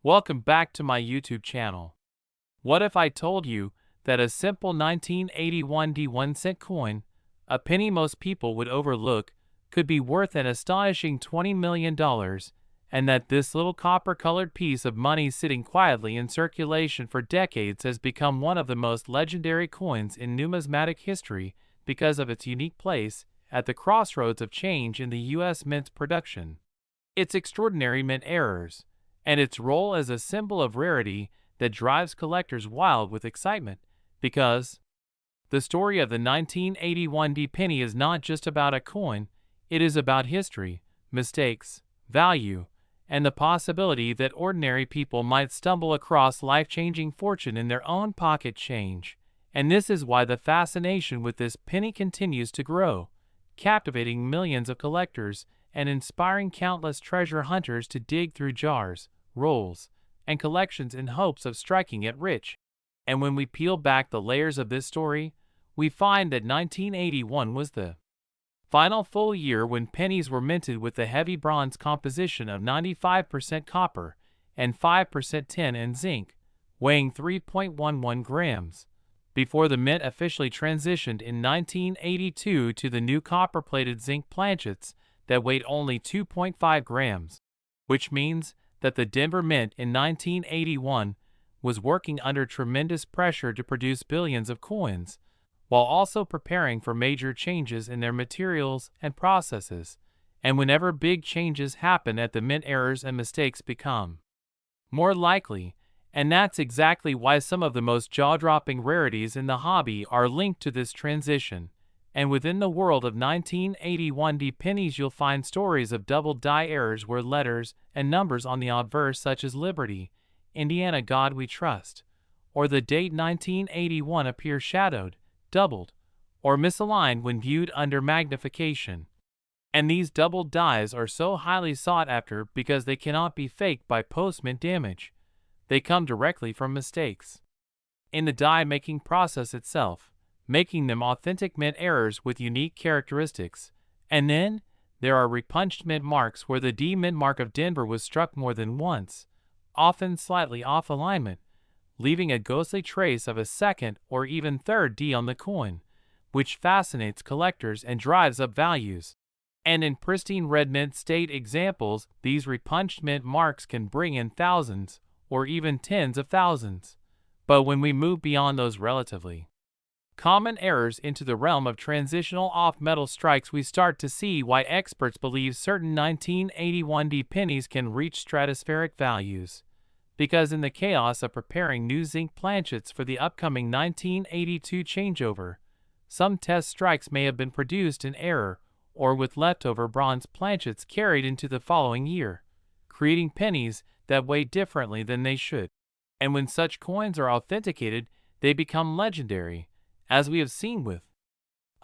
Welcome back to my YouTube channel. What if I told you that a simple 1981 1-cent coin, a penny most people would overlook, could be worth an astonishing $20 million, and that this little copper-colored piece of money sitting quietly in circulation for decades has become one of the most legendary coins in numismatic history because of its unique place at the crossroads of change in the U.S. mint production, its extraordinary mint errors, and its role as a symbol of rarity that drives collectors wild with excitement, because the story of the 1981 penny is not just about a coin, it is about history, mistakes, value, and the possibility that ordinary people might stumble across life-changing fortune in their own pocket change. And this is why the fascination with this penny continues to grow, captivating millions of collectors and inspiring countless treasure hunters to dig through jars, rolls, and collections in hopes of striking it rich. And when we peel back the layers of this story, we find that 1981 was the final full year when pennies were minted with the heavy bronze composition of 95% copper and 5% tin and zinc, weighing 3.11 grams. Before the mint officially transitioned in 1982 to the new copper-plated zinc planchets that weighed only 2.5 grams, which means that the Denver Mint in 1981 was working under tremendous pressure to produce billions of coins, while also preparing for major changes in their materials and processes. And whenever big changes happen at the mint, errors and mistakes become more likely, and that's exactly why some of the most jaw-dropping rarities in the hobby are linked to this transition. And within the world of 1981 pennies, you'll find stories of double die errors where letters and numbers on the obverse, such as Liberty, Indiana God We Trust, or the date 1981, appear shadowed, doubled, or misaligned when viewed under magnification. And these doubled dies are so highly sought after because they cannot be faked by post-mint damage. They come directly from mistakes in the die-making process itself, making them authentic mint errors with unique characteristics. And then there are repunched mint marks where the D mint mark of Denver was struck more than once, often slightly off alignment, leaving a ghostly trace of a second or even third D on the coin, which fascinates collectors and drives up values. And in pristine red mint state examples, these repunched mint marks can bring in thousands or even tens of thousands. But when we move beyond those relatively common errors into the realm of transitional off-metal strikes, we start to see why experts believe certain 1981 pennies can reach stratospheric values. Because in the chaos of preparing new zinc planchets for the upcoming 1982 changeover, some test strikes may have been produced in error or with leftover bronze planchets carried into the following year, creating pennies that weigh differently than they should. And when such coins are authenticated, they become legendary, as we have seen with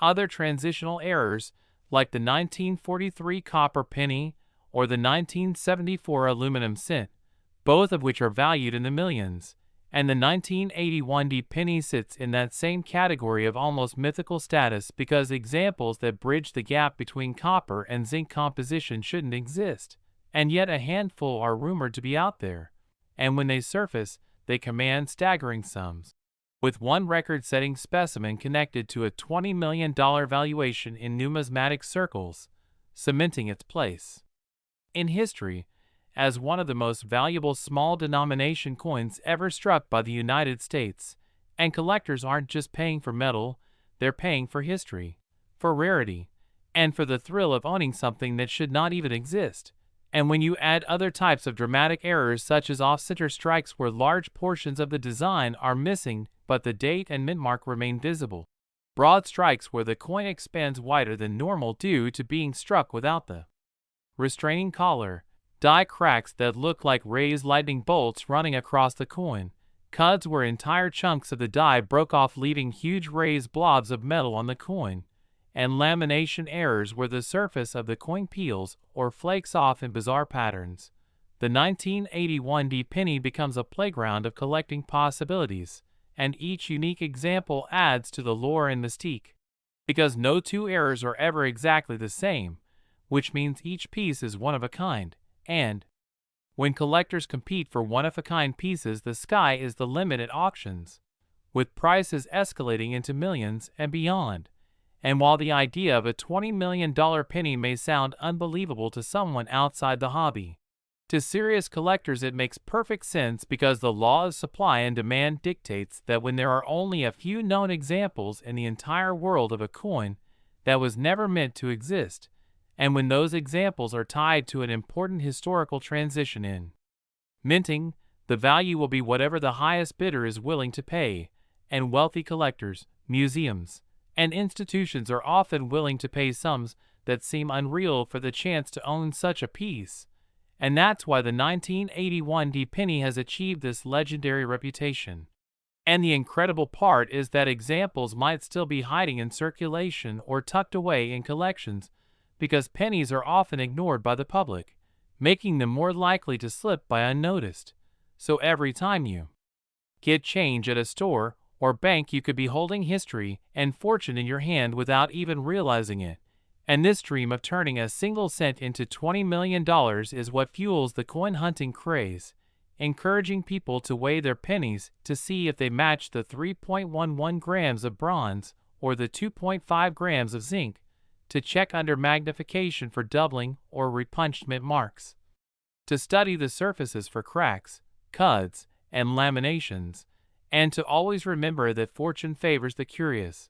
other transitional errors like the 1943 copper penny or the 1974 aluminum cent, both of which are valued in the millions. And the 1981 penny sits in that same category of almost mythical status because examples that bridge the gap between copper and zinc composition shouldn't exist, and yet a handful are rumored to be out there. And when they surface, they command staggering sums, with one record-setting specimen connected to a $20 million valuation in numismatic circles, cementing its place in history as one of the most valuable small-denomination coins ever struck by the United States. And collectors aren't just paying for metal, they're paying for history, for rarity, and for the thrill of owning something that should not even exist. And when you add other types of dramatic errors such as off-center strikes where large portions of the design are missing but the date and mint mark remain visible, broad strikes where the coin expands wider than normal due to being struck without the restraining collar, die cracks that look like raised lightning bolts running across the coin, cuds where entire chunks of the die broke off leaving huge raised blobs of metal on the coin, and lamination errors where the surface of the coin peels or flakes off in bizarre patterns. The 1981 penny becomes a playground of collecting possibilities, and each unique example adds to the lore and mystique. Because no two errors are ever exactly the same, which means each piece is one of a kind, and When collectors compete for one-of-a-kind pieces, the sky is the limit at auctions, with prices escalating into millions and beyond. And while the idea of a $20 million penny may sound unbelievable to someone outside the hobby, to serious collectors it makes perfect sense, because the law of supply and demand dictates that when there are only a few known examples in the entire world of a coin that was never meant to exist, and when those examples are tied to an important historical transition in minting, the value will be whatever the highest bidder is willing to pay, and wealthy collectors, museums, and institutions are often willing to pay sums that seem unreal for the chance to own such a piece. And that's why the 1981 penny has achieved this legendary reputation. And the incredible part is that examples might still be hiding in circulation or tucked away in collections, because pennies are often ignored by the public, making them more likely to slip by unnoticed. So every time you get change at a store or bank, you could be holding history and fortune in your hand without even realizing it. And this dream of turning a single cent into $20 million is what fuels the coin hunting craze, encouraging people to weigh their pennies to see if they match the 3.11 grams of bronze or the 2.5 grams of zinc, to check under magnification for doubling or repunchment marks, to study the surfaces for cracks, cuts, and laminations, and to always remember that fortune favors the curious.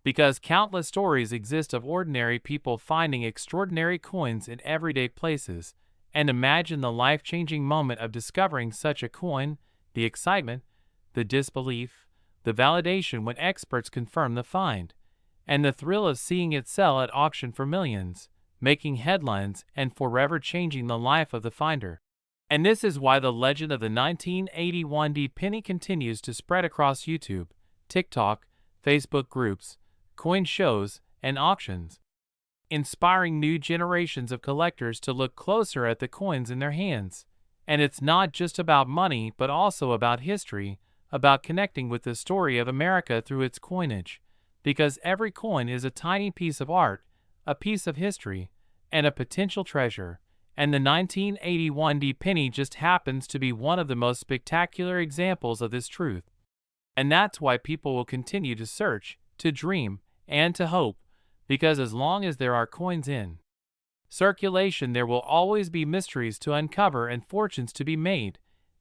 Because countless stories exist of ordinary people finding extraordinary coins in everyday places, and imagine the life-changing moment of discovering such a coin, the excitement, the disbelief, the validation when experts confirm the find, and the thrill of seeing it sell at auction for millions, making headlines and forever changing the life of the finder. And this is why the legend of the 1981 penny continues to spread across YouTube, TikTok, Facebook groups, coin shows, and auctions, inspiring new generations of collectors to look closer at the coins in their hands. And it's not just about money, but also about history, about connecting with the story of America through its coinage, because every coin is a tiny piece of art, a piece of history, and a potential treasure. And the 1981 penny just happens to be one of the most spectacular examples of this truth. And that's why people will continue to search, to dream, and to hope, because as long as there are coins in circulation, there will always be mysteries to uncover and fortunes to be made.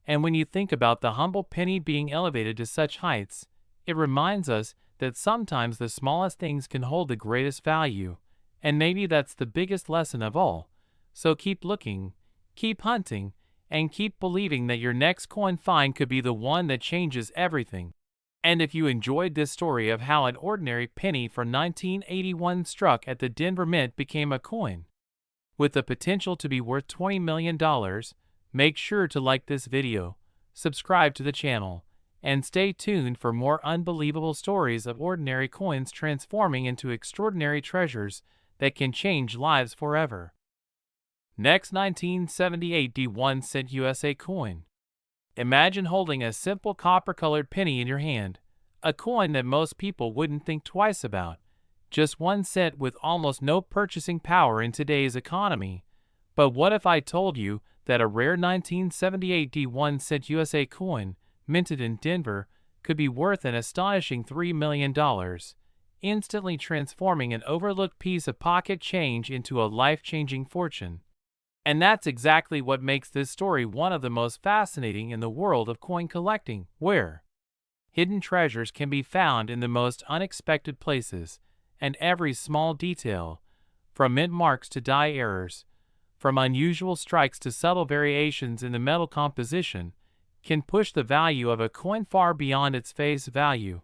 And when you think about the humble penny being elevated to such heights, it reminds us that sometimes the smallest things can hold the greatest value, and maybe that's the biggest lesson of all. So keep looking, keep hunting, and keep believing that your next coin find could be the one that changes everything. And if you enjoyed this story of how an ordinary penny from 1981 struck at the Denver Mint became a coin with the potential to be worth $20 million, make sure to like this video, subscribe to the channel, and stay tuned for more unbelievable stories of ordinary coins transforming into extraordinary treasures that can change lives forever. Next, 1978 1 cent USA coin. Imagine holding a simple copper-colored penny in your hand, a coin that most people wouldn't think twice about. Just 1 cent with almost no purchasing power in today's economy. But what if I told you that a rare 1978 1 cent USA coin, minted in Denver, could be worth an astonishing $3 million, instantly transforming an overlooked piece of pocket change into a life-changing fortune? And that's exactly what makes this story one of the most fascinating in the world of coin collecting, where hidden treasures can be found in the most unexpected places, and every small detail, from mint marks to die errors, from unusual strikes to subtle variations in the metal composition, can push the value of a coin far beyond its face value.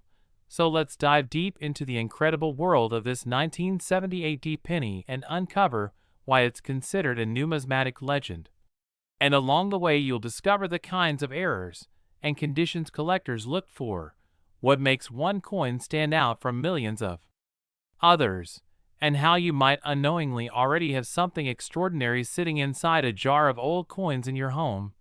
So let's dive deep into the incredible world of this 1978 penny and uncover why it's considered a numismatic legend. And along the way, you'll discover the kinds of errors and conditions collectors look for, what makes one coin stand out from millions of others, and how you might unknowingly already have something extraordinary sitting inside a jar of old coins in your home.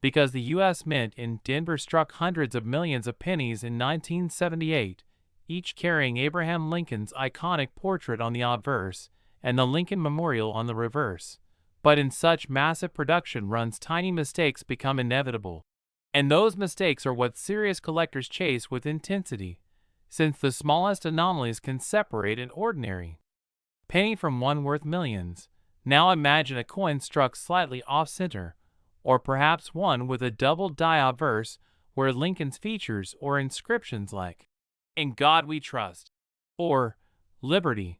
Because the U.S. Mint in Denver struck hundreds of millions of pennies in 1978, each carrying Abraham Lincoln's iconic portrait on the obverse and the Lincoln Memorial on the reverse. But in such massive production runs, tiny mistakes become inevitable. And those mistakes are what serious collectors chase with intensity, since the smallest anomalies can separate an ordinary penny from one worth millions. Now imagine a coin struck slightly off-center, or perhaps one with a double die verse where Lincoln's features or inscriptions like, "In God We Trust," or "Liberty,"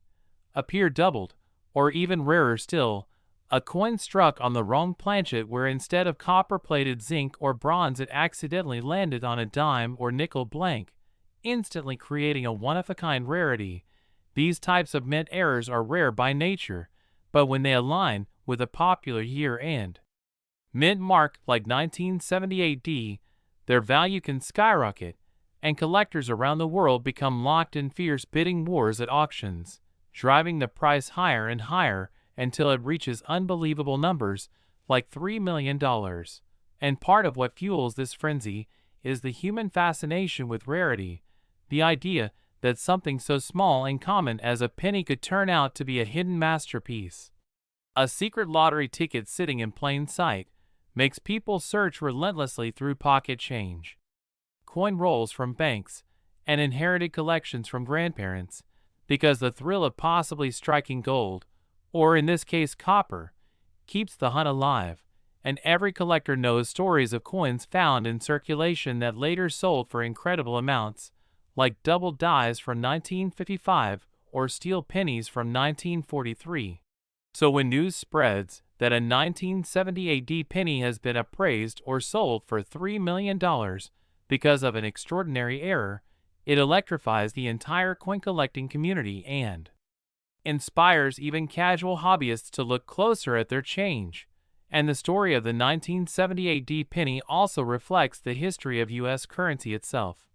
appear doubled, or even rarer still, a coin struck on the wrong planchet where instead of copper-plated zinc or bronze it accidentally landed on a dime or nickel blank, instantly creating a one-of-a-kind rarity. These types of mint errors are rare by nature, but when they align with a popular year and mint mark like 1978D, their value can skyrocket, and collectors around the world become locked in fierce bidding wars at auctions, driving the price higher and higher until it reaches unbelievable numbers like $3 million. And part of what fuels this frenzy is the human fascination with rarity, the idea that something so small and common as a penny could turn out to be a hidden masterpiece. A secret lottery ticket sitting in plain sight makes people search relentlessly through pocket change, coin rolls from banks, and inherited collections from grandparents, because the thrill of possibly striking gold, or in this case copper, keeps the hunt alive. And every collector knows stories of coins found in circulation that later sold for incredible amounts, like double dies from 1955 or steel pennies from 1943. So when news spreads that a 1978 penny has been appraised or sold for $3 million because of an extraordinary error, it electrifies the entire coin collecting community and inspires even casual hobbyists to look closer at their change. And the story of the 1978 penny also reflects the history of U.S. currency itself,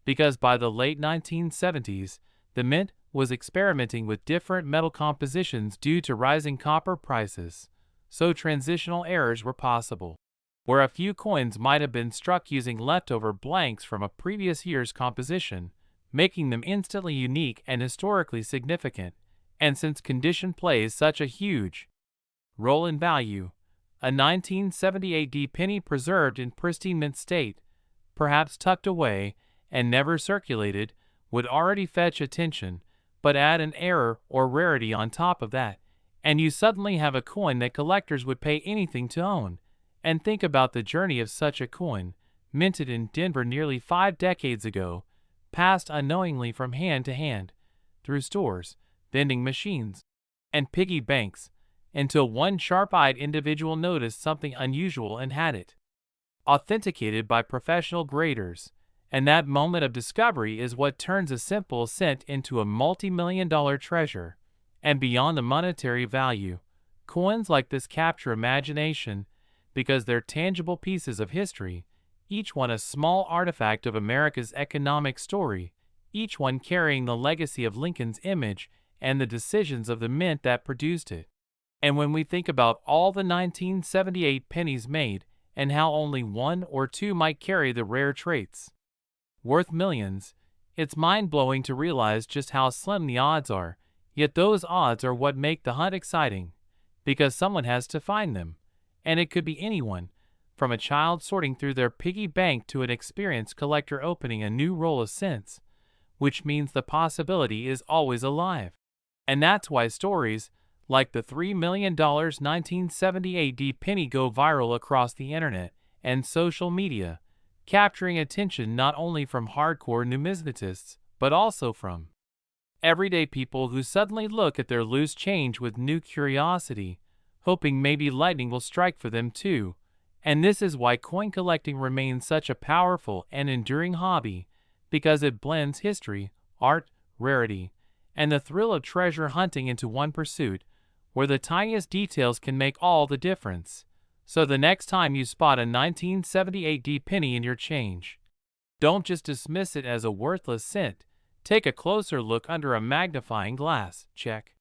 because by the late 1970s, the mint was experimenting with different metal compositions due to rising copper prices, so transitional errors were possible, where a few coins might have been struck using leftover blanks from a previous year's composition, making them instantly unique and historically significant. And since condition plays such a huge role in value, a 1978 penny preserved in pristine mint state, perhaps tucked away and never circulated, would already fetch attention, but add an error or rarity on top of that, and you suddenly have a coin that collectors would pay anything to own. And think about the journey of such a coin, minted in Denver nearly 5 decades ago, passed unknowingly from hand to hand, through stores, vending machines, and piggy banks, until one sharp-eyed individual noticed something unusual and had it authenticated by professional graders. And that moment of discovery is what turns a simple cent into a multi-million-dollar treasure. And beyond the monetary value, coins like this capture imagination because they're tangible pieces of history, each one a small artifact of America's economic story, each one carrying the legacy of Lincoln's image and the decisions of the mint that produced it. And when we think about all the 1978 pennies made and how only one or two might carry the rare traits worth millions, it's mind-blowing to realize just how slim the odds are. Yet those odds are what make the hunt exciting, because someone has to find them. And it could be anyone, from a child sorting through their piggy bank to an experienced collector opening a new roll of cents, which means the possibility is always alive. And that's why stories like the $3 million 1978 penny go viral across the internet and social media, capturing attention not only from hardcore numismatists, but also from everyday people who suddenly look at their loose change with new curiosity, hoping maybe lightning will strike for them too. And this is why coin collecting remains such a powerful and enduring hobby, because it blends history, art, rarity, and the thrill of treasure hunting into one pursuit, where the tiniest details can make all the difference. So the next time you spot a 1978 penny in your change, don't just dismiss it as a worthless cent. Take a closer look under a magnifying glass, check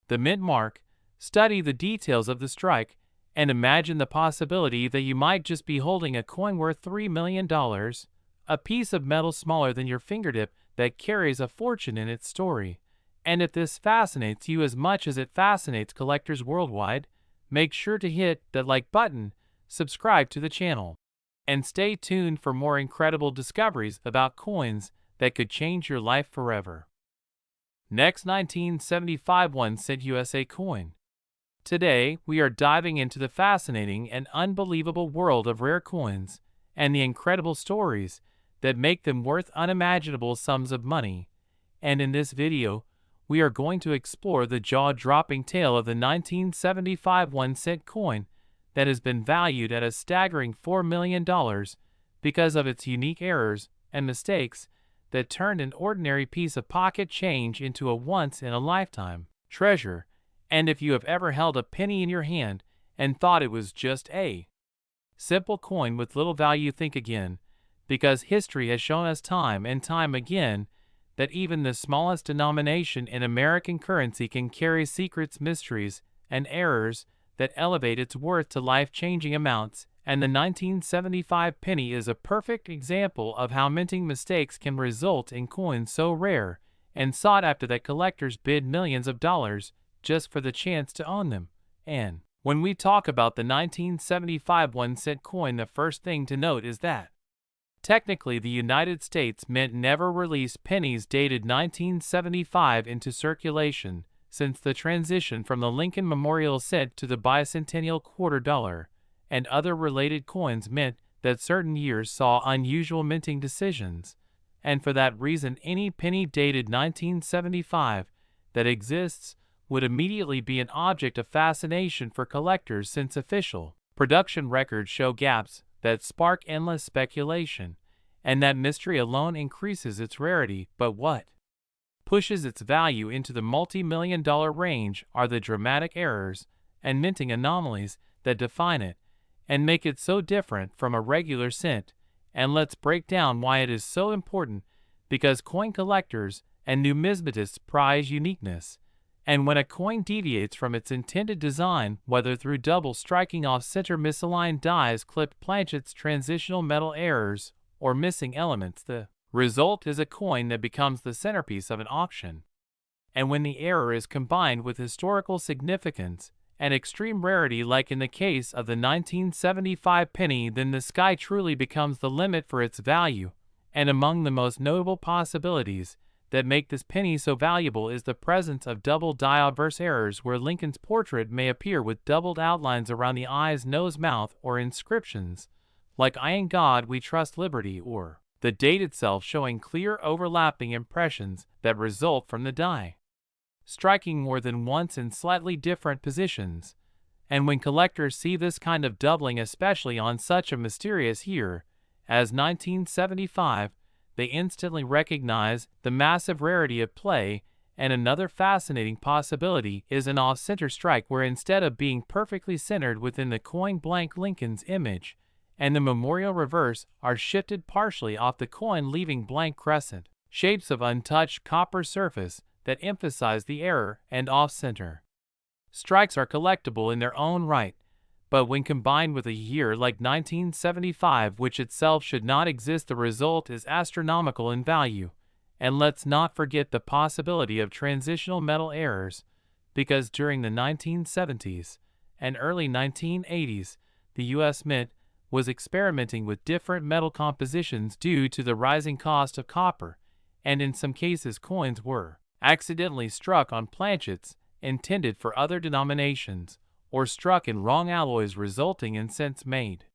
the mint mark, study the details of the strike, and imagine the possibility that you might just be holding a coin worth $3 million, a piece of metal smaller than your fingertip that carries a fortune in its story. And if this fascinates you as much as it fascinates collectors worldwide, make sure to hit the like button, subscribe to the channel, and stay tuned for more incredible discoveries about coins that could change your life forever. Next, 1975 1-cent USA coin. Today, we are diving into the fascinating and unbelievable world of rare coins and the incredible stories that make them worth unimaginable sums of money. And in this video, we are going to explore the jaw-dropping tale of the 1975 1-cent coin that has been valued at a staggering $4 million because of its unique errors and mistakes that turned an ordinary piece of pocket change into a once-in-a-lifetime treasure. And if you have ever held a penny in your hand and thought it was just a simple coin with little value, think again, because history has shown us time and time again that even the smallest denomination in American currency can carry secrets, mysteries, and errors that elevate its worth to life-changing amounts, and the 1975 penny is a perfect example of how minting mistakes can result in coins so rare and sought after that collectors bid millions of dollars just for the chance to own them. And when we talk about the 1975 1-cent coin, the first thing to note is that technically, the United States Mint never released pennies dated 1975 into circulation since the transition from the Lincoln Memorial cent to the bicentennial quarter dollar, and other related coins meant that certain years saw unusual minting decisions, and for that reason any penny dated 1975 that exists would immediately be an object of fascination for collectors, since official production records show gaps that spark endless speculation, and that mystery alone increases its rarity. But what pushes its value into the multi-million-dollar range are the dramatic errors and minting anomalies that define it and make it so different from a regular cent. And let's break down why it is so important, because coin collectors and numismatists prize uniqueness. And when a coin deviates from its intended design, whether through double striking off-center, misaligned dies, clipped planchets, transitional metal errors, or missing elements, the result is a coin that becomes the centerpiece of an auction. And when the error is combined with historical significance and extreme rarity, like in the case of the 1975 penny, then the sky truly becomes the limit for its value. And among the most notable possibilities that make this penny so valuable is the presence of double die-obverse errors, where Lincoln's portrait may appear with doubled outlines around the eyes, nose, mouth, or inscriptions like "I in God we trust, liberty," or the date itself showing clear overlapping impressions that result from the die striking more than once in slightly different positions. And when collectors see this kind of doubling, especially on such a mysterious year as 1975, they instantly recognize the massive rarity of play. And another fascinating possibility is an off-center strike, where instead of being perfectly centered within the coin, blank Lincoln's image and the memorial reverse are shifted partially off the coin, leaving blank crescent shapes of untouched copper surface that emphasize the error. And off-center strikes are collectible in their own right, but when combined with a year like 1975, which itself should not exist, the result is astronomical in value. And let's not forget the possibility of transitional metal errors, because during the 1970s and early 1980s, the U.S. Mint was experimenting with different metal compositions due to the rising cost of copper, and in some cases coins were accidentally struck on planchets intended for other denominations, or struck in wrong alloys, resulting in cents made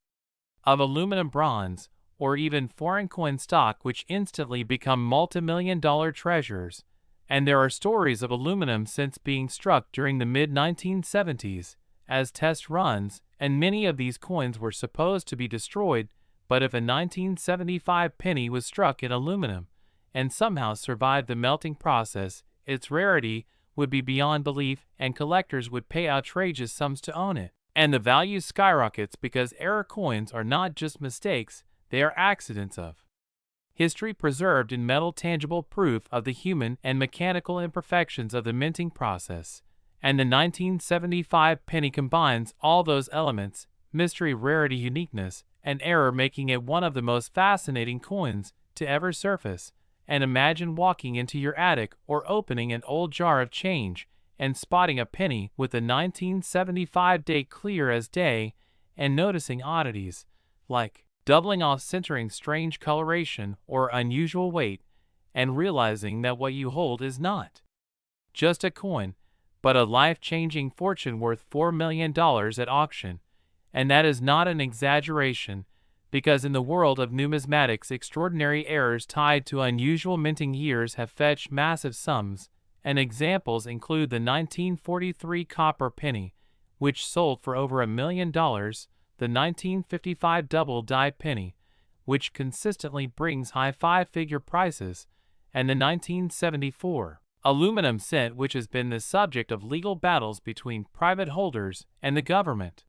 of aluminum, bronze, or even foreign coin stock, which instantly become multi-million-dollar treasures. And there are stories of aluminum cents being struck during the mid-1970s as test runs, and many of these coins were supposed to be destroyed. But if a 1975 penny was struck in aluminum and somehow survived the melting process, its rarity would be beyond belief, and collectors would pay outrageous sums to own it. And the value skyrockets, because error coins are not just mistakes, they are accidents of history preserved in metal, tangible proof of the human and mechanical imperfections of the minting process. And the 1975 penny combines all those elements: mystery, rarity, uniqueness, and error, making it one of the most fascinating coins to ever surface. And imagine walking into your attic or opening an old jar of change and spotting a penny with the 1975 date clear as day and noticing oddities, like doubling off centering strange coloration or unusual weight, and realizing that what you hold is not just a coin, but a life-changing fortune worth $4 million at auction. And that is not an exaggeration, because in the world of numismatics extraordinary errors tied to unusual minting years have fetched massive sums, and examples include the 1943 copper penny, which sold for over $1 million, the 1955 double-die penny, which consistently brings high five-figure prices, and the 1974 aluminum cent, which has been the subject of legal battles between private holders and the government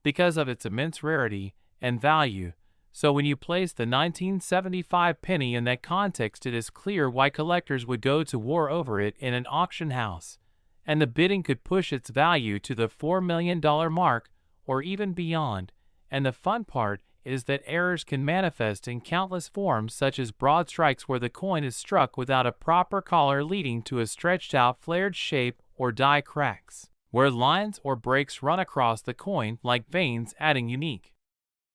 because of its immense rarity and value. So when you place the 1975 penny in that context, it is clear why collectors would go to war over it in an auction house, and the bidding could push its value to the $4 million mark or even beyond. And the fun part is that errors can manifest in countless forms, such as broad strikes where the coin is struck without a proper collar leading to a stretched out flared shape, or die cracks where lines or breaks run across the coin like veins, adding unique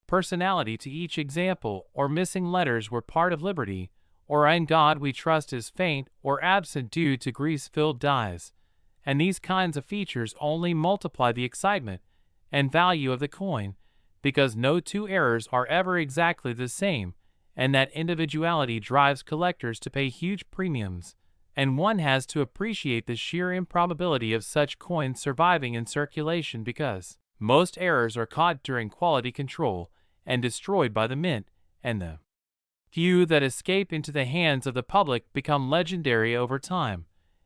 personality to each example, or missing letters where part of liberty or "In God We Trust" is faint or absent due to grease-filled dies. And these kinds of features only multiply the excitement and value of the coin, because no two errors are ever exactly the same, and that individuality drives collectors to pay huge premiums, and one has to appreciate the sheer improbability of such coins surviving in circulation, because most errors are caught during quality control and destroyed by the mint, and the few that escape into the hands of the public become legendary over time.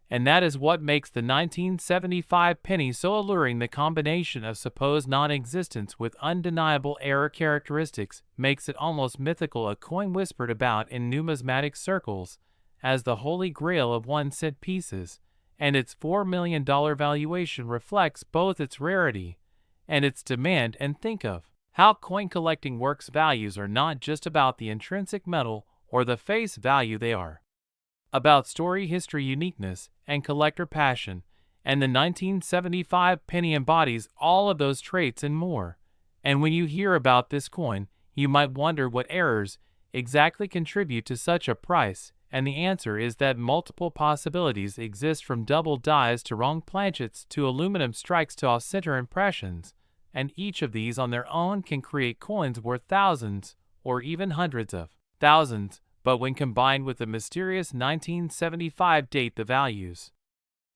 And that is what makes the 1975 penny so alluring. The combination of supposed non-existence with undeniable error characteristics makes it almost mythical, a coin whispered about in numismatic circles as the holy grail of 1-cent pieces, and its $4 million valuation reflects both its rarity and its demand. And think of how coin collecting works. Values are not just about the intrinsic metal or the face value, they are about story, history, uniqueness, and collector passion, and the 1975 penny embodies all of those traits and more. And when you hear about this coin, you might wonder what errors exactly contribute to such a price, and the answer is that multiple possibilities exist, from double dies to wrong planchets to aluminum strikes to off-center impressions, and each of these on their own can create coins worth thousands or even hundreds of thousands. But when combined with the mysterious 1975 date, the values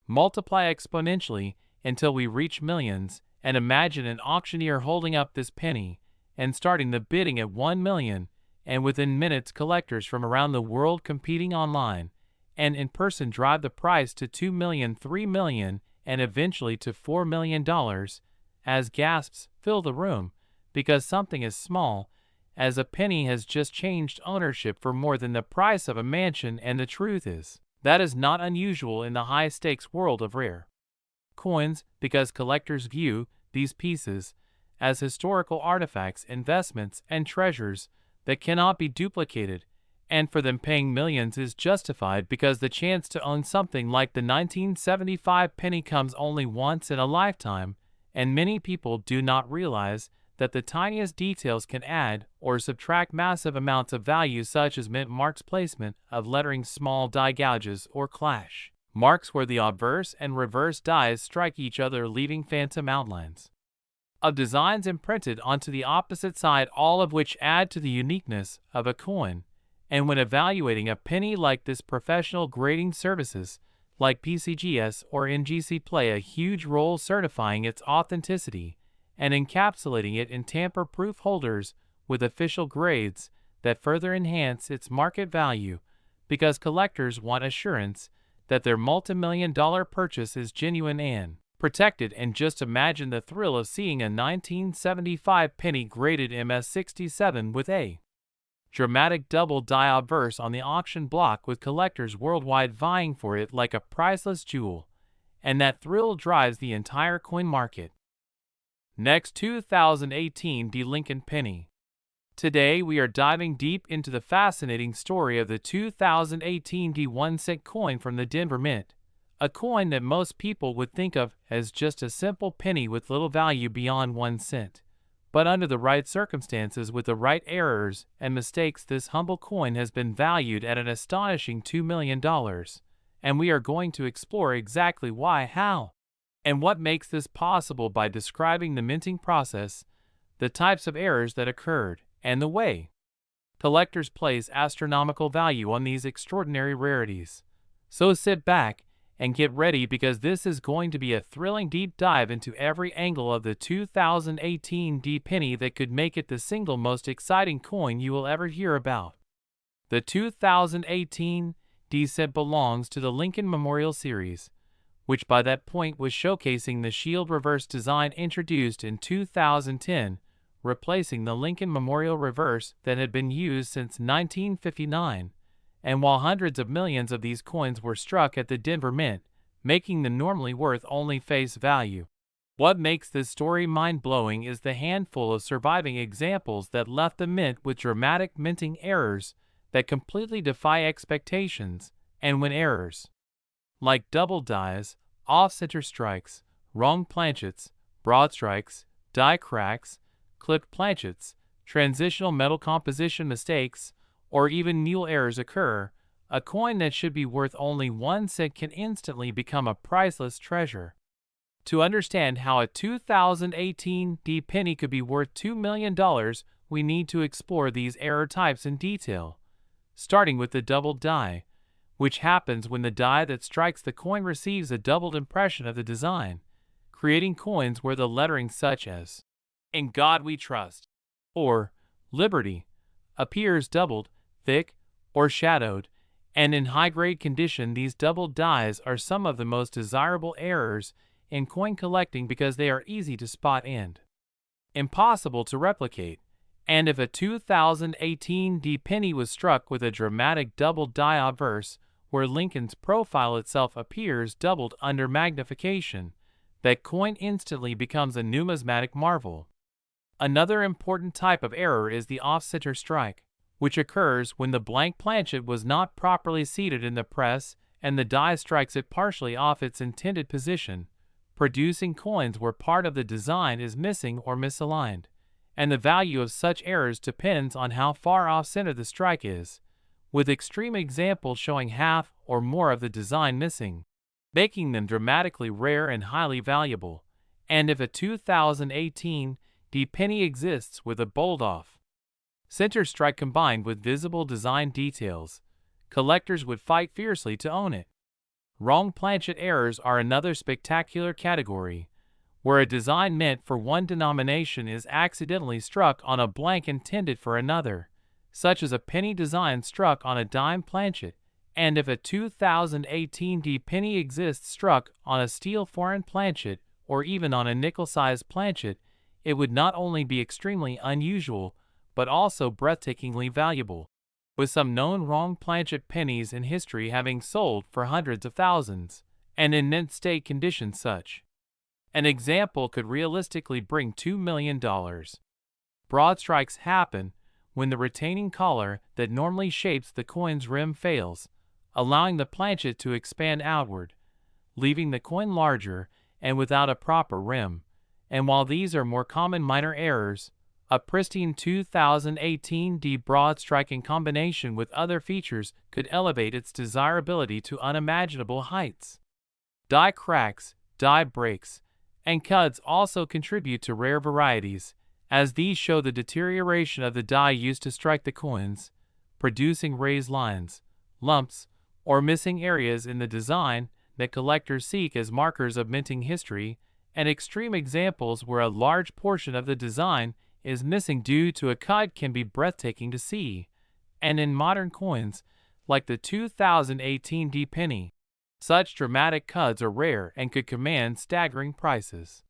multiply exponentially until we reach millions. And imagine an auctioneer holding up this penny and starting the bidding at 1 million, and within minutes collectors from around the world competing online and in person drive the price to 2 million, 3 million, and eventually to $4 million, as gasps fill the room, because something as small as a penny has just changed ownership for more than the price of a mansion. And the truth is, that is not unusual in the high-stakes world of rare coins, because collectors view these pieces as historical artifacts, investments, and treasures that cannot be duplicated, and for them paying millions is justified, because the chance to own something like the 1975 penny comes only once in a lifetime, and many people do not realize that the tiniest details can add or subtract massive amounts of value, such as mint marks, placement of lettering, small die gouges, or clash marks where the obverse and reverse dies strike each other, leaving phantom outlines of designs imprinted onto the opposite side, all of which add to the uniqueness of a coin. And when evaluating a penny like this, professional grading services like PCGS or NGC play a huge role, certifying its authenticity and encapsulating it in tamper-proof holders with official grades that further enhance its market value, because collectors want assurance that their multi-million-dollar purchase is genuine and protected. And just imagine the thrill of seeing a 1975 penny graded MS67 with a dramatic double die obverse on the auction block, with collectors worldwide vying for it like a priceless jewel, and that thrill drives the entire coin market. Next, 2018 D Lincoln Penny. Today we are diving deep into the fascinating story of the 2018 D 1-cent coin from the Denver Mint, a coin that most people would think of as just a simple penny with little value beyond 1 cent. But under the right circumstances, with the right errors and mistakes, this humble coin has been valued at an astonishing $2 million. And we are going to explore exactly why, how, and what makes this possible by describing the minting process, the types of errors that occurred, and the way collectors place astronomical value on these extraordinary rarities. So sit back and get ready, because this is going to be a thrilling deep dive into every angle of the 2018 D penny that could make it the single most exciting coin you will ever hear about. The 2018 D cent belongs to the Lincoln Memorial Series, which by that point was showcasing the shield reverse design introduced in 2010, replacing the Lincoln Memorial reverse that had been used since 1959. And while hundreds of millions of these coins were struck at the Denver Mint, making them normally worth only face value. What makes this story mind-blowing is the handful of surviving examples that left the mint with dramatic minting errors that completely defy expectations. And when errors like double dies, off-center strikes, wrong planchets, broad strikes, die cracks, clipped planchets, transitional metal composition mistakes, or even mule errors occur, a coin that should be worth only 1 cent can instantly become a priceless treasure. To understand how a 2018 D penny could be worth $2 million, we need to explore these error types in detail, starting with the doubled die, which happens when the die that strikes the coin receives a doubled impression of the design, creating coins where the lettering such as "In God We Trust" or "Liberty" appears doubled, thick, or shadowed, and in high-grade condition. These doubled dies are some of the most desirable errors in coin collecting because they are easy to spot and impossible to replicate. And if a 2018 D penny was struck with a dramatic doubled die obverse, where Lincoln's profile itself appears doubled under magnification, that coin instantly becomes a numismatic marvel. Another important type of error is the off-center strike, which occurs when the blank planchet was not properly seated in the press and the die strikes it partially off its intended position, producing coins where part of the design is missing or misaligned. And the value of such errors depends on how far off-center the strike is, with extreme examples showing half or more of the design missing, making them dramatically rare and highly valuable. And if a 2018 D penny exists with a bold off-center strike combined with visible design details, collectors would fight fiercely to own it. Wrong planchet errors are another spectacular category, where a design meant for one denomination is accidentally struck on a blank intended for another, such as a penny design struck on a dime planchet. And if a 2018 D penny exists struck on a steel foreign planchet or even on a nickel-sized planchet, it would not only be extremely unusual, but also breathtakingly valuable, with some known wrong planchet pennies in history having sold for hundreds of thousands, and in mint state condition such an example could realistically bring $2 million. Broad strikes happen when the retaining collar that normally shapes the coin's rim fails, allowing the planchet to expand outward, leaving the coin larger and without a proper rim. And while these are more common minor errors, a pristine 2018 D broad strike in combination with other features could elevate its desirability to unimaginable heights. Die cracks, die breaks, and cuts also contribute to rare varieties, as these show the deterioration of the die used to strike the coins, producing raised lines, lumps, or missing areas in the design that collectors seek as markers of minting history, and extreme examples where a large portion of the design is missing due to a cut can be breathtaking to see. And in modern coins, like the 2018 D penny, such dramatic cuts are rare and could command staggering prices.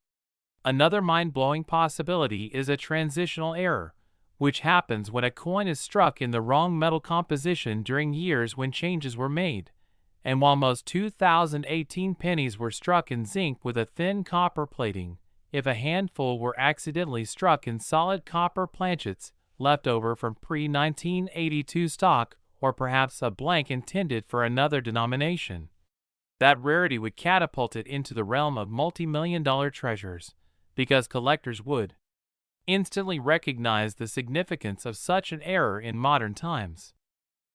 Another mind-blowing possibility is a transitional error, which happens when a coin is struck in the wrong metal composition during years when changes were made. And while most 2018 pennies were struck in zinc with a thin copper plating, if a handful were accidentally struck in solid copper planchets left over from pre-1982 stock, or perhaps a blank intended for another denomination, That rarity would catapult it into the realm of multi-million-dollar treasures, because collectors would instantly recognize the significance of such an error in modern times.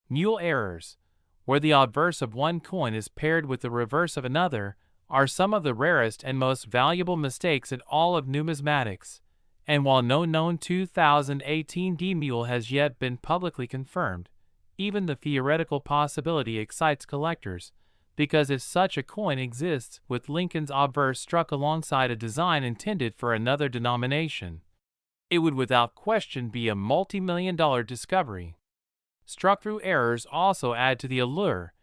Mule errors, where the obverse of one coin is paired with the reverse of another, are some of the rarest and most valuable mistakes in all of numismatics, and while no known 2018 D mule has yet been publicly confirmed, even the theoretical possibility excites collectors, because if such a coin exists with Lincoln's obverse struck alongside a design intended for another denomination, it would without question be a multi-million-dollar discovery. Struck-through errors also add to the allure,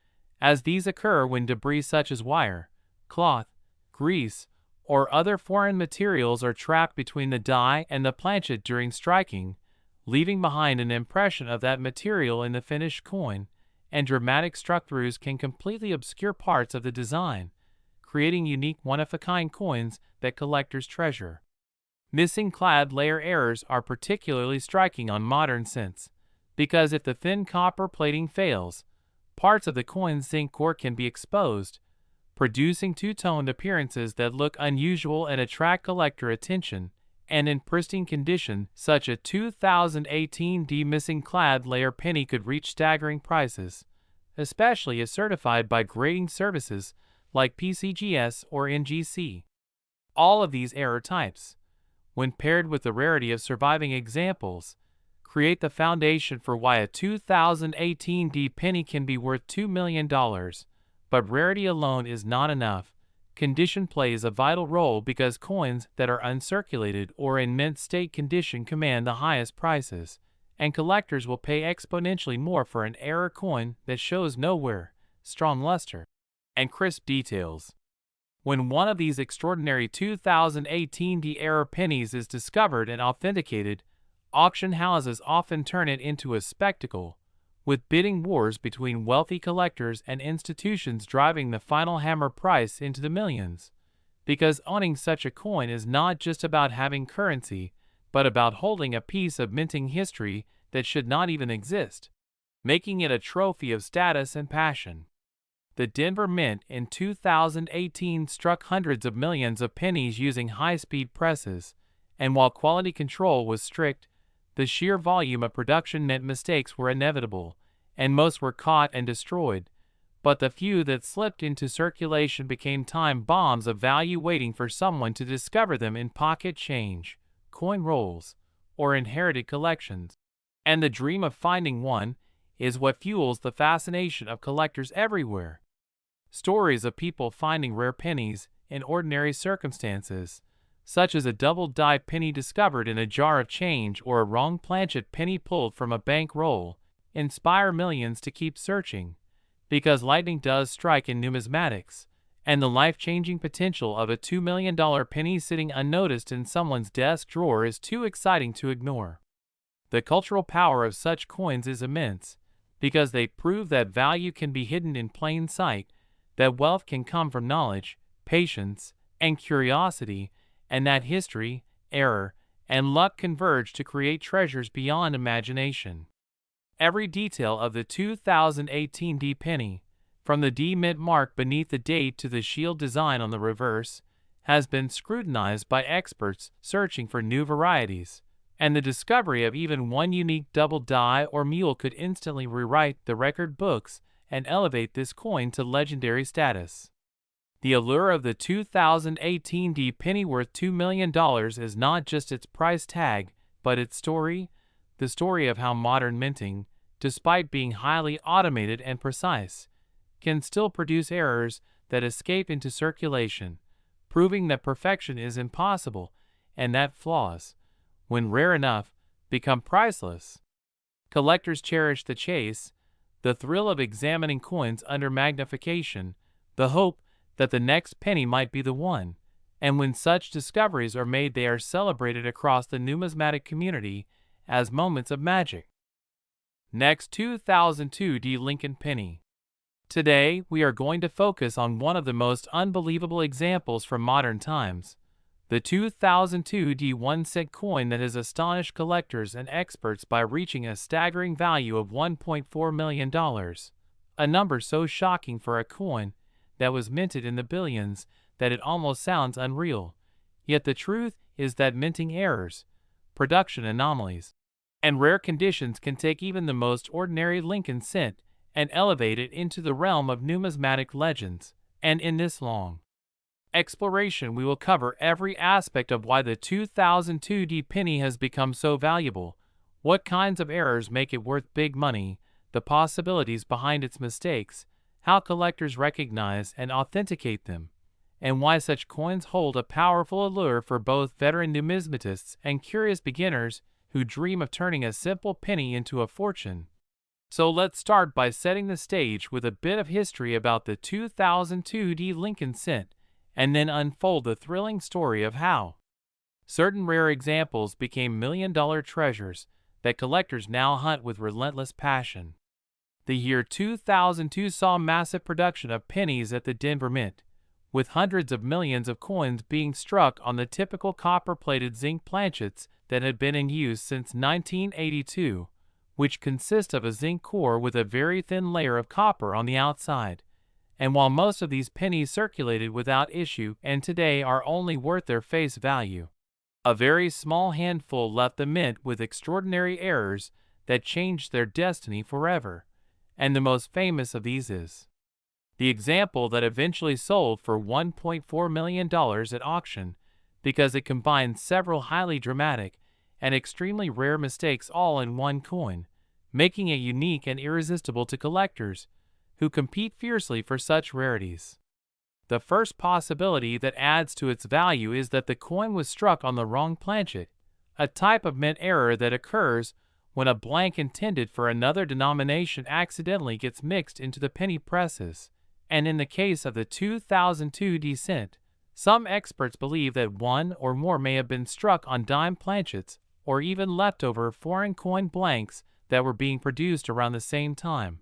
as these occur when debris such as wire, cloth, grease, or other foreign materials are trapped between the die and the planchet during striking, leaving behind an impression of that material in the finished coin, and dramatic struck-throughs can completely obscure parts of the design, creating unique one-of-a-kind coins that collectors treasure. Missing clad layer errors are particularly striking on modern cents, because if the thin copper plating fails, parts of the coin's zinc core can be exposed, producing two-toned appearances that look unusual and attract collector attention, and in pristine condition, such a 2018 D missing clad layer penny could reach staggering prices, especially if certified by grading services like PCGS or NGC. All of these error types, when paired with the rarity of surviving examples, create the foundation for why a 2018 D penny can be worth $2 million, but rarity alone is not enough. Condition plays a vital role because coins that are uncirculated or in mint state condition command the highest prices, and collectors will pay exponentially more for an error coin that shows nowhere, strong luster, and crisp details. When one of these extraordinary 2018 D error pennies is discovered and authenticated, auction houses often turn it into a spectacle, with bidding wars between wealthy collectors and institutions driving the final hammer price into the millions. Because owning such a coin is not just about having currency, but about holding a piece of minting history that should not even exist, making it a trophy of status and passion. The Denver Mint in 2018 struck hundreds of millions of pennies using high-speed presses, and while quality control was strict, the sheer volume of production meant mistakes were inevitable, and most were caught and destroyed, but the few that slipped into circulation became time bombs of value waiting for someone to discover them in pocket change, coin rolls, or inherited collections. And the dream of finding one is what fuels the fascination of collectors everywhere. Stories of people finding rare pennies in ordinary circumstances, such as a double-die penny discovered in a jar of change or a wrong planchet penny pulled from a bank roll, inspire millions to keep searching, because lightning does strike in numismatics, and the life-changing potential of a $2 million penny sitting unnoticed in someone's desk drawer is too exciting to ignore. The cultural power of such coins is immense, because they prove that value can be hidden in plain sight, that wealth can come from knowledge, patience, and curiosity, and that history, error, and luck converge to create treasures beyond imagination. Every detail of the 2018 D penny, from the D mint mark beneath the date to the shield design on the reverse, has been scrutinized by experts searching for new varieties, and the discovery of even one unique double die or mule could instantly rewrite the record books and elevate this coin to legendary status. The allure of the 2018 D penny worth $2 million is not just its price tag, but its story, the story of how modern minting, despite being highly automated and precise, can still produce errors that escape into circulation, proving that perfection is impossible and that flaws, when rare enough, become priceless. Collectors cherish the chase, the thrill of examining coins under magnification, the hope that the next penny might be the one, and when such discoveries are made they are celebrated across the numismatic community as moments of magic. Next, 2002 D Lincoln penny. Today, we are going to focus on one of the most unbelievable examples from modern times, the 2002 D 1-cent coin that has astonished collectors and experts by reaching a staggering value of $1.4 million, a number so shocking for a coin that was minted in the billions that it almost sounds unreal. Yet the truth is that minting errors, production anomalies, and rare conditions can take even the most ordinary Lincoln cent and elevate it into the realm of numismatic legends. And in this long exploration, we will cover every aspect of why the 2002 penny has become so valuable, what kinds of errors make it worth big money, the possibilities behind its mistakes, how collectors recognize and authenticate them, and why such coins hold a powerful allure for both veteran numismatists and curious beginners who dream of turning a simple penny into a fortune. So let's start by setting the stage with a bit of history about the 2002 Lincoln cent, and then unfold the thrilling story of how certain rare examples became million-dollar treasures that collectors now hunt with relentless passion. The year 2002 saw massive production of pennies at the Denver Mint, with hundreds of millions of coins being struck on the typical copper-plated zinc planchets that had been in use since 1982, which consist of a zinc core with a very thin layer of copper on the outside. And while most of these pennies circulated without issue and today are only worth their face value, a very small handful left the mint with extraordinary errors that changed their destiny forever. And the most famous of these is the example that eventually sold for $1.4 million at auction because it combined several highly dramatic and extremely rare mistakes all in one coin, making it unique and irresistible to collectors who compete fiercely for such rarities. The first possibility that adds to its value is that the coin was struck on the wrong planchet, a type of mint error that occurs when a blank intended for another denomination accidentally gets mixed into the penny presses. And in the case of the 2002 cent, some experts believe that one or more may have been struck on dime planchets or even leftover foreign coin blanks that were being produced around the same time,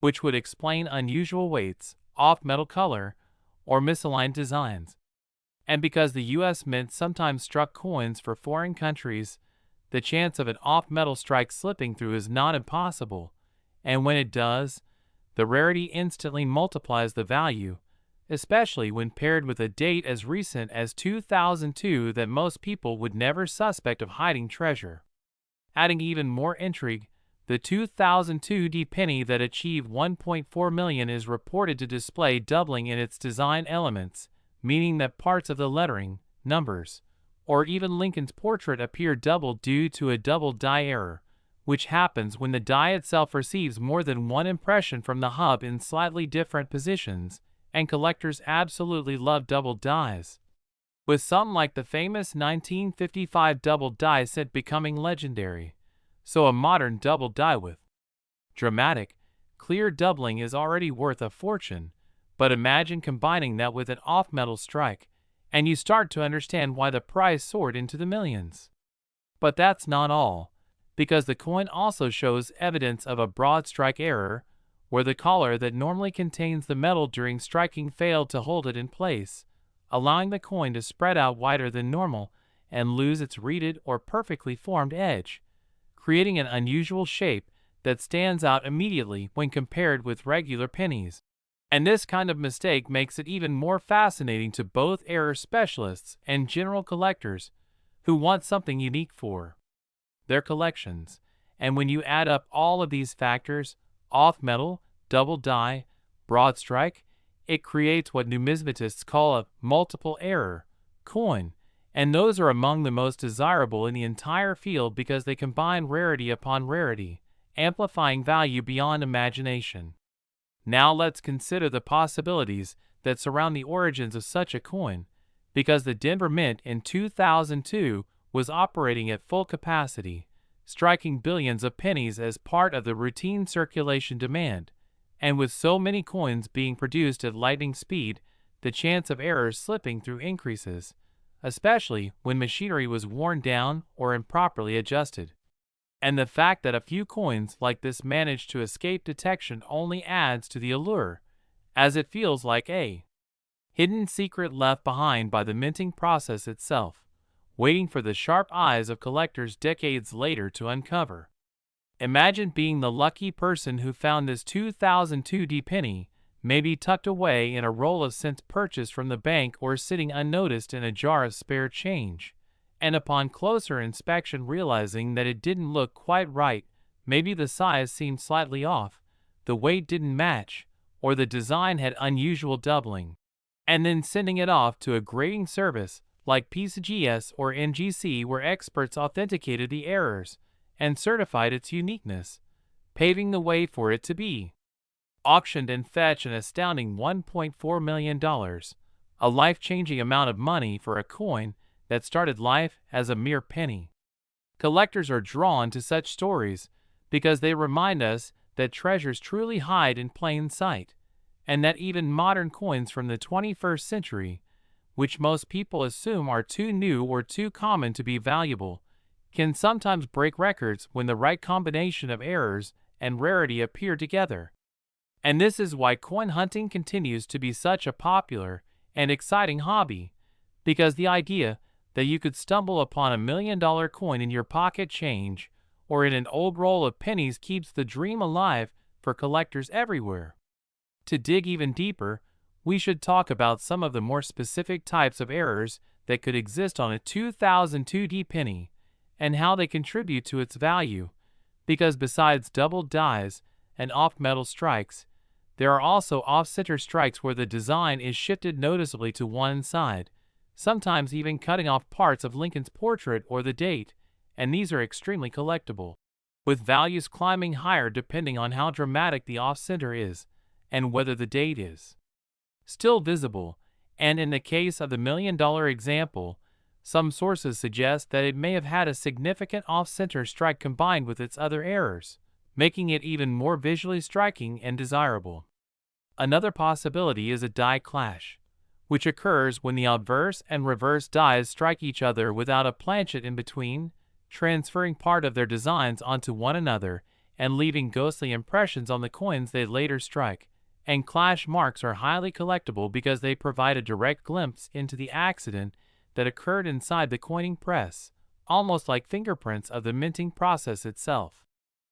which would explain unusual weights, off-metal color, or misaligned designs. And because the U.S. Mint sometimes struck coins for foreign countries, the chance of an off-metal strike slipping through is not impossible, and when it does, the rarity instantly multiplies the value, especially when paired with a date as recent as 2002 that most people would never suspect of hiding treasure. Adding even more intrigue, the 2002 penny that achieved $1.4 million is reported to display doubling in its design elements, meaning that parts of the lettering, numbers, or even Lincoln's portrait appear doubled due to a double die error, which happens when the die itself receives more than one impression from the hub in slightly different positions, and collectors absolutely love double dies, with some like the famous 1955 double die set becoming legendary. So a modern double die with dramatic, clear doubling is already worth a fortune, but imagine combining that with an off-metal strike, and you start to understand why the price soared into the millions. But that's not all, because the coin also shows evidence of a broad strike error, where the collar that normally contains the metal during striking failed to hold it in place, allowing the coin to spread out wider than normal and lose its reeded or perfectly formed edge, creating an unusual shape that stands out immediately when compared with regular pennies. And this kind of mistake makes it even more fascinating to both error specialists and general collectors who want something unique for their collections. And when you add up all of these factors, off-metal, double die, broad strike, it creates what numismatists call a multiple error coin. And those are among the most desirable in the entire field because they combine rarity upon rarity, amplifying value beyond imagination. Now let's consider the possibilities that surround the origins of such a coin, because the Denver Mint in 2002 was operating at full capacity, striking billions of pennies as part of the routine circulation demand, and with so many coins being produced at lightning speed, the chance of errors slipping through increases, especially when machinery was worn down or improperly adjusted. And the fact that a few coins like this managed to escape detection only adds to the allure, as it feels like a hidden secret left behind by the minting process itself, waiting for the sharp eyes of collectors decades later to uncover. Imagine being the lucky person who found this 2002 penny, may be tucked away in a roll of cents purchased from the bank or sitting unnoticed in a jar of spare change. And upon closer inspection, realizing that it didn't look quite right, maybe the size seemed slightly off, the weight didn't match, or the design had unusual doubling, and then sending it off to a grading service like PCGS or NGC, where experts authenticated the errors and certified its uniqueness, paving the way for it to be auctioned and fetch an astounding $1.4 million, a life-changing amount of money for a coin that started life as a mere penny. Collectors are drawn to such stories because they remind us that treasures truly hide in plain sight, and that even modern coins from the 21st century, which most people assume are too new or too common to be valuable, can sometimes break records when the right combination of errors and rarity appear together. And this is why coin hunting continues to be such a popular and exciting hobby, because the idea that you could stumble upon $1 million coin in your pocket change or in an old roll of pennies keeps the dream alive for collectors everywhere. To dig even deeper, we should talk about some of the more specific types of errors that could exist on a 2002 penny and how they contribute to its value, because besides doubled dies and off-metal strikes, there are also off-center strikes where the design is shifted noticeably to one side, sometimes even cutting off parts of Lincoln's portrait or the date, and these are extremely collectible, with values climbing higher depending on how dramatic the off-center is and whether the date is still visible. And in the case of the $1 million example, some sources suggest that it may have had a significant off-center strike combined with its other errors, making it even more visually striking and desirable. Another possibility is a die clash, which occurs when the obverse and reverse dies strike each other without a planchet in between, transferring part of their designs onto one another and leaving ghostly impressions on the coins they later strike. And clash marks are highly collectible because they provide a direct glimpse into the accident that occurred inside the coining press, almost like fingerprints of the minting process itself.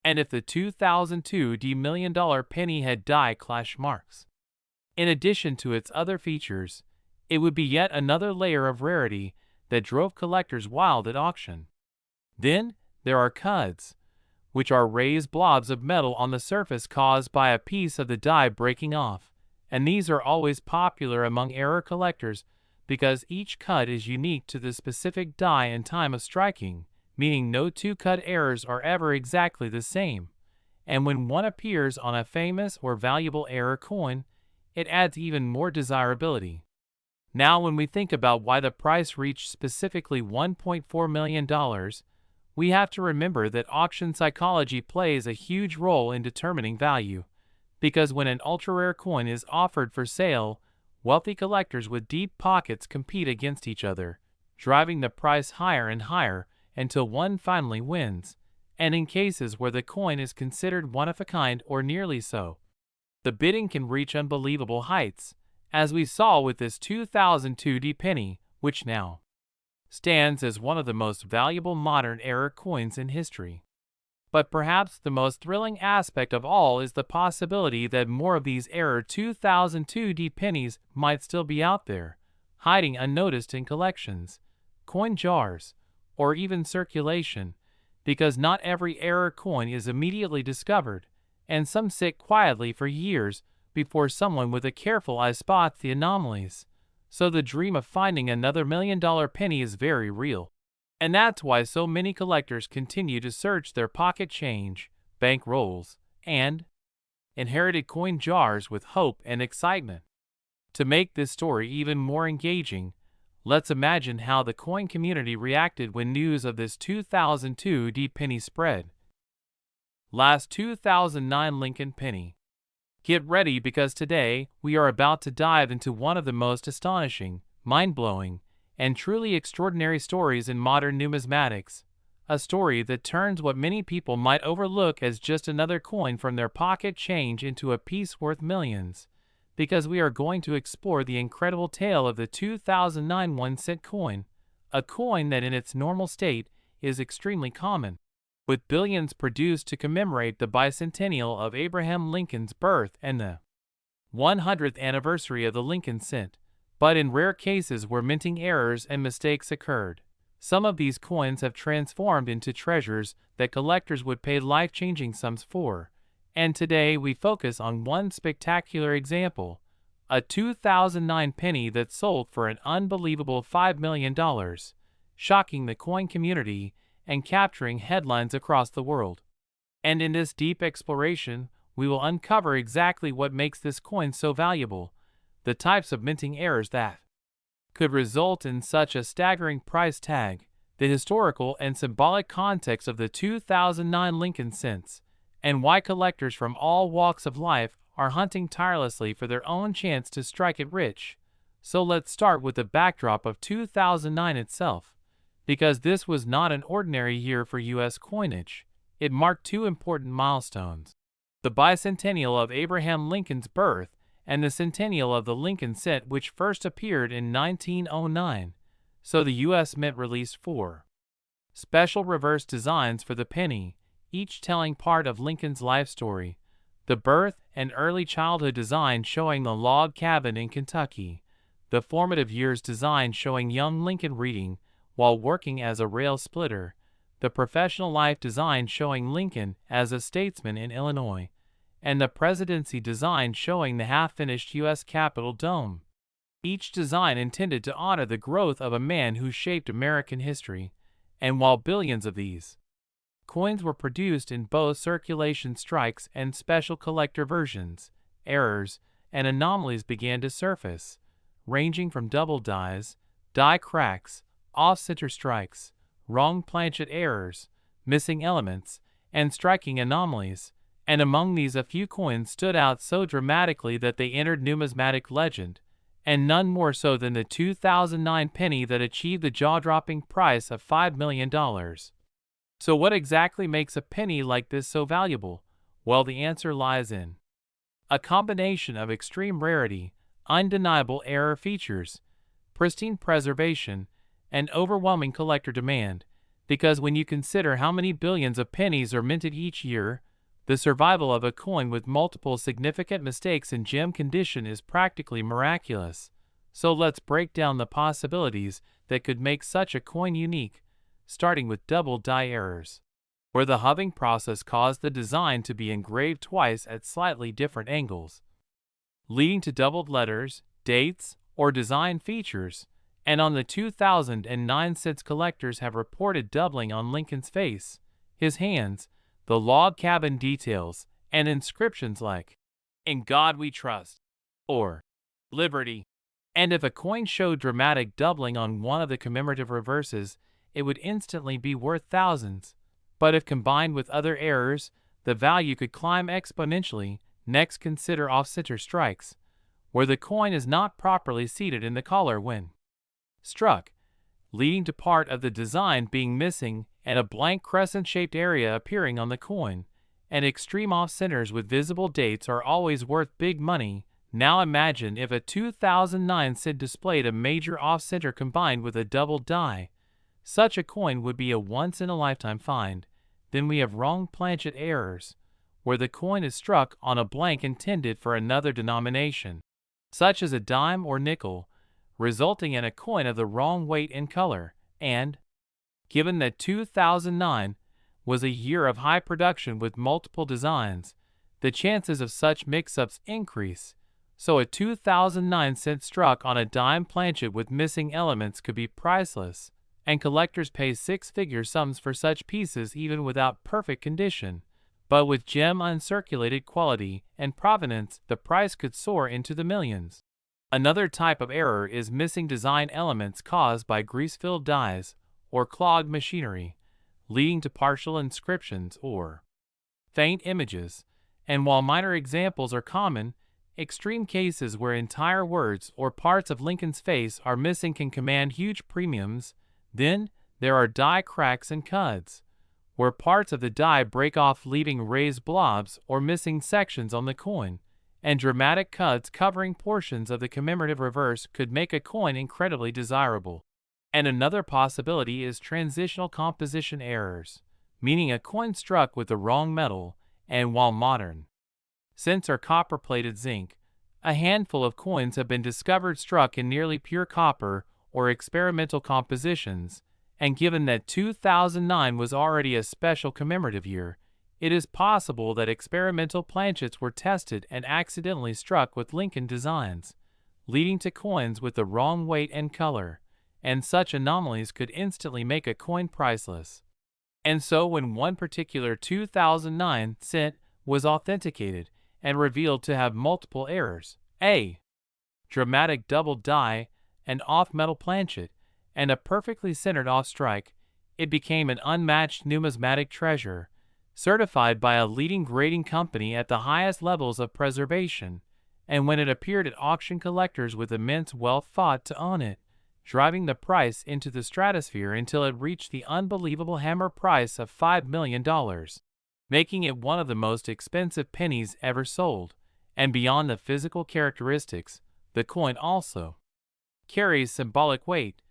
And if the 2002 $1 million penny had die clash marks, in addition to its other features, it would be yet another layer of rarity that drove collectors wild at auction. Then there are cuds, which are raised blobs of metal on the surface caused by a piece of the die breaking off, and these are always popular among error collectors because each cud is unique to the specific die and time of striking, meaning no two cud errors are ever exactly the same, and when one appears on a famous or valuable error coin, it adds even more desirability. Now, when we think about why the price reached specifically $1.4 million, we have to remember that auction psychology plays a huge role in determining value, because when an ultra-rare coin is offered for sale, wealthy collectors with deep pockets compete against each other, driving the price higher and higher until one finally wins, and in cases where the coin is considered one of a kind or nearly so, the bidding can reach unbelievable heights, as we saw with this 2002 penny, which now stands as one of the most valuable modern error coins in history. But perhaps the most thrilling aspect of all is the possibility that more of these error 2002 pennies might still be out there, hiding unnoticed in collections, coin jars, or even circulation, because not every error coin is immediately discovered, and some sit quietly for years before someone with a careful eye spots the anomalies. So the dream of finding another $1 million penny is very real. And that's why so many collectors continue to search their pocket change, bank rolls, and inherited coin jars with hope and excitement. To make this story even more engaging, let's imagine how the coin community reacted when news of this 2002 penny spread. Last 2009 Lincoln penny. Get ready, because today we are about to dive into one of the most astonishing, mind-blowing, and truly extraordinary stories in modern numismatics, a story that turns what many people might overlook as just another coin from their pocket change into a piece worth millions, because we are going to explore the incredible tale of the 2009 1-cent coin, a coin that in its normal state is extremely common, with billions produced to commemorate the bicentennial of Abraham Lincoln's birth and the 100th anniversary of the Lincoln cent, but in rare cases where minting errors and mistakes occurred. Some of these coins have transformed into treasures that collectors would pay life-changing sums for, and today we focus on one spectacular example, a 2009 penny that sold for an unbelievable $5 million, shocking the coin community and capturing headlines across the world. And in this deep exploration, we will uncover exactly what makes this coin so valuable, the types of minting errors that could result in such a staggering price tag, the historical and symbolic context of the 2009 Lincoln cents, and why collectors from all walks of life are hunting tirelessly for their own chance to strike it rich. So let's start with the backdrop of 2009 itself, because this was not an ordinary year for U.S. coinage. It marked two important milestones: the bicentennial of Abraham Lincoln's birth and the centennial of the Lincoln cent, which first appeared in 1909. So the U.S. Mint released 4 special reverse designs for the penny, each telling part of Lincoln's life story. The birth and early childhood design showing the log cabin in Kentucky, the formative years design showing young Lincoln reading while working as a rail splitter, the professional life design showing Lincoln as a statesman in Illinois, and the presidency design showing the half-finished U.S. Capitol dome. Each design intended to honor the growth of a man who shaped American history, and while billions of these coins were produced in both circulation strikes and special collector versions, errors and anomalies began to surface, ranging from double dies, die cracks, off-center strikes, wrong planchet errors, missing elements, and striking anomalies. And among these a few coins stood out so dramatically that they entered numismatic legend, and none more so than the 2009 penny that achieved the jaw-dropping price of $5 million. So what exactly makes a penny like this so valuable? Well, the answer lies in a combination of extreme rarity, undeniable error features, pristine preservation, and overwhelming collector demand, because when you consider how many billions of pennies are minted each year, the survival of a coin with multiple significant mistakes in gem condition is practically miraculous. So let's break down the possibilities that could make such a coin unique, starting with double die errors, where the hoving process caused the design to be engraved twice at slightly different angles, leading to doubled letters, dates, or design features. And on the 2009 cents, collectors have reported doubling on Lincoln's face, his hands, the log cabin details, and inscriptions like, "In God We Trust," or "Liberty." And if a coin showed dramatic doubling on one of the commemorative reverses, it would instantly be worth thousands. But if combined with other errors, the value could climb exponentially. Next, consider off-center strikes, where the coin is not properly seated in the collar when struck, leading to part of the design being missing and a blank crescent-shaped area appearing on the coin. And extreme off-centers with visible dates are always worth big money. Now imagine if a 2009 cent displayed a major off-center combined with a double die. Such a coin would be a once-in-a-lifetime find. Then we have wrong planchet errors, where the coin is struck on a blank intended for another denomination, such as a dime or nickel, resulting in a coin of the wrong weight and color. And given that 2009 was a year of high production with multiple designs, the chances of such mix-ups increase. So a 2009 cent struck on a dime planchet with missing elements could be priceless, and collectors pay six-figure sums for such pieces even without perfect condition. But with gem uncirculated quality and provenance, the price could soar into the millions. Another type of error is missing design elements caused by grease-filled dies or clogged machinery, leading to partial inscriptions or faint images. And while minor examples are common, extreme cases where entire words or parts of Lincoln's face are missing can command huge premiums. Then there are die cracks and cuts, where parts of the die break off leaving raised blobs or missing sections on the coin, and dramatic cuts covering portions of the commemorative reverse could make a coin incredibly desirable. And another possibility is transitional composition errors, meaning a coin struck with the wrong metal, and while modern cents are copper-plated zinc, A handful of coins have been discovered struck in nearly pure copper or experimental compositions, and given that 2009 was already a special commemorative year, it is possible that experimental planchets were tested and accidentally struck with Lincoln designs, leading to coins with the wrong weight and color, and such anomalies could instantly make a coin priceless. And so when one particular 2009 cent was authenticated and revealed to have multiple errors, a dramatic double die, an off-metal planchet, and a perfectly centered off-strike, it became an unmatched numismatic treasure, certified by a leading grading company at the highest levels of preservation, and when it appeared at auction, collectors with immense wealth fought to own it, driving the price into the stratosphere until it reached the unbelievable hammer price of $5 million, making it one of the most expensive pennies ever sold. And beyond the physical characteristics, the coin also carries symbolic weight,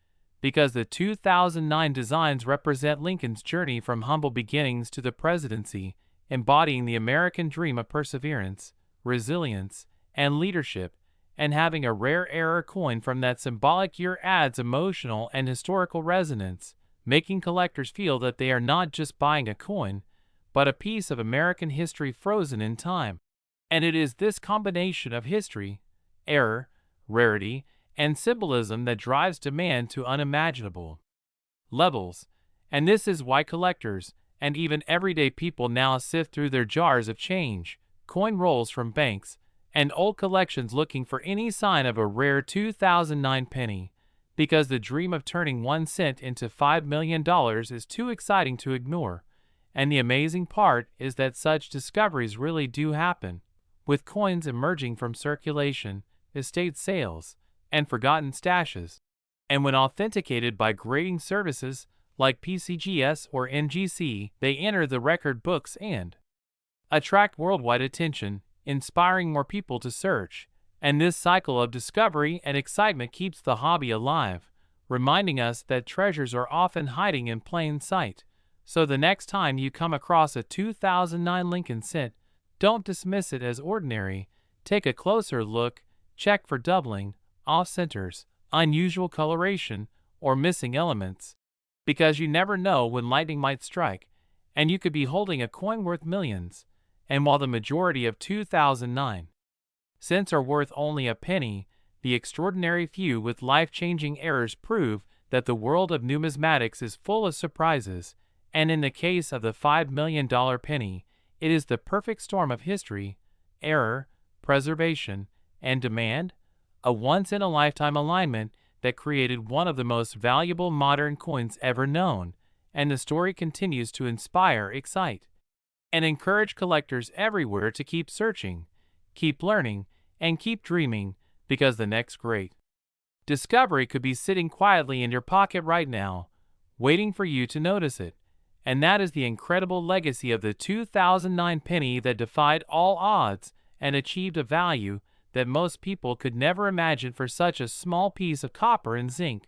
because the 2009 designs represent Lincoln's journey from humble beginnings to the presidency, embodying the American dream of perseverance, resilience, and leadership, and having a rare error coin from that symbolic year adds emotional and historical resonance, making collectors feel that they are not just buying a coin, but a piece of American history frozen in time. And it is this combination of history, error, rarity, and symbolism that drives demand to unimaginable levels, and this is why collectors, and even everyday people now sift through their jars of change, coin rolls from banks, and old collections looking for any sign of a rare 2009 penny, because the dream of turning 1 cent into $5 million is too exciting to ignore. And the amazing part is that such discoveries really do happen, with coins emerging from circulation, estate sales, and forgotten stashes. And when authenticated by grading services like PCGS or NGC, they enter the record books and attract worldwide attention, inspiring more people to search. And this cycle of discovery and excitement keeps the hobby alive, reminding us that treasures are often hiding in plain sight. So the next time you come across a 2009 Lincoln cent, don't dismiss it as ordinary. Take a closer look, check for doubling, off-centers, unusual coloration, or missing elements, because you never know when lightning might strike, and you could be holding a coin worth millions. And while the majority of 2009 cents are worth only a penny, the extraordinary few with life-changing errors prove that the world of numismatics is full of surprises, and in the case of the $5 million penny, it is the perfect storm of history, error, preservation, and demand, a once-in-a-lifetime alignment that created one of the most valuable modern coins ever known. And the story continues to inspire, excite, and encourage collectors everywhere to keep searching, keep learning, and keep dreaming, because the next great discovery could be sitting quietly in your pocket right now, waiting for you to notice it. And that is the incredible legacy of the 2009 penny that defied all odds and achieved a value that most people could never imagine for such a small piece of copper and zinc,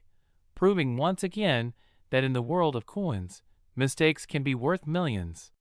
proving once again that in the world of coins, mistakes can be worth millions.